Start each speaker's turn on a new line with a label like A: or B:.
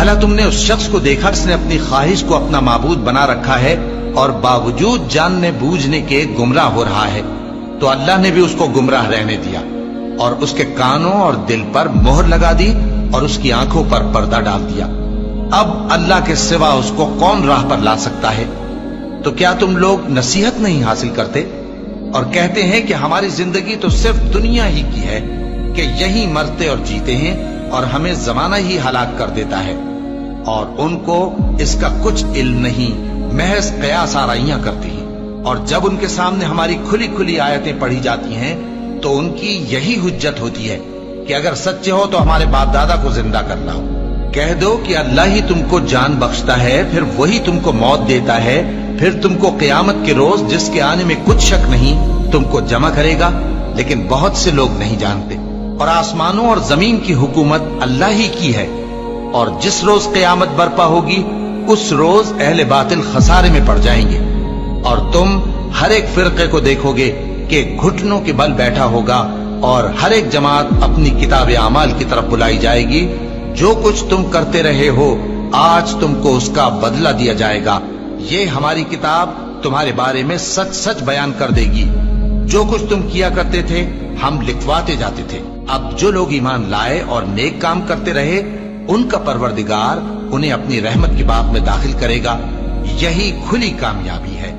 A: بھلا تم نے اس شخص کو دیکھا جس نے اپنی خواہش کو اپنا معبود بنا رکھا ہے اور باوجود جاننے بوجھنے کے گمراہ ہو رہا ہے؟ تو اللہ نے بھی اس کو گمراہ رہنے دیا اور اس کے کانوں اور دل پر مہر لگا دی اور اس کی آنکھوں پر پردہ ڈال دیا۔ اب اللہ کے سوا اس کو کون راہ پر لا سکتا ہے؟ تو کیا تم لوگ نصیحت نہیں حاصل کرتے اور کہتے ہیں کہ ہماری زندگی تو صرف دنیا ہی کی ہے، کہ یہی مرتے اور جیتے ہیں اور ہمیں زمانہ ہی ہلاک کر دیتا ہے، اور ان کو اس کا کچھ علم نہیں، محض قیاس آرائیاں کرتی ہیں۔ اور جب ان کے سامنے ہماری کھلی کھلی آیتیں پڑھی جاتی ہیں تو ان کی یہی حجت ہوتی ہے کہ اگر سچے ہو تو ہمارے باپ دادا کو زندہ کر لاؤ۔ کہہ دو کہ اللہ ہی تم کو جان بخشتا ہے، پھر وہی تم کو موت دیتا ہے، پھر تم کو قیامت کے روز جس کے آنے میں کچھ شک نہیں تم کو جمع کرے گا، لیکن بہت سے لوگ نہیں جانتے۔ اور آسمانوں اور زمین کی حکومت اللہ ہی کی ہے، اور جس روز قیامت برپا ہوگی اس روز اہل باطل خسارے میں پڑ جائیں گے، اور تم ہر ایک فرقے کو دیکھو گے کہ گھٹنوں کے بل بیٹھا ہوگا، اور ہر ایک جماعت اپنی کتاب اعمال کی طرف بلائی جائے گی۔ جو کچھ تم کرتے رہے ہو آج تم کو اس کا بدلہ دیا جائے گا، یہ ہماری کتاب تمہارے بارے میں سچ سچ بیان کر دے گی۔ جو کچھ تم کیا کرتے تھے ہم لکھواتے جاتے تھے۔ اب جو لوگ ایمان لائے اور نیک کام کرتے رہے ان کا پروردگار انہیں اپنی رحمت کے باغ میں داخل کرے گا، یہی کھلی کامیابی ہے۔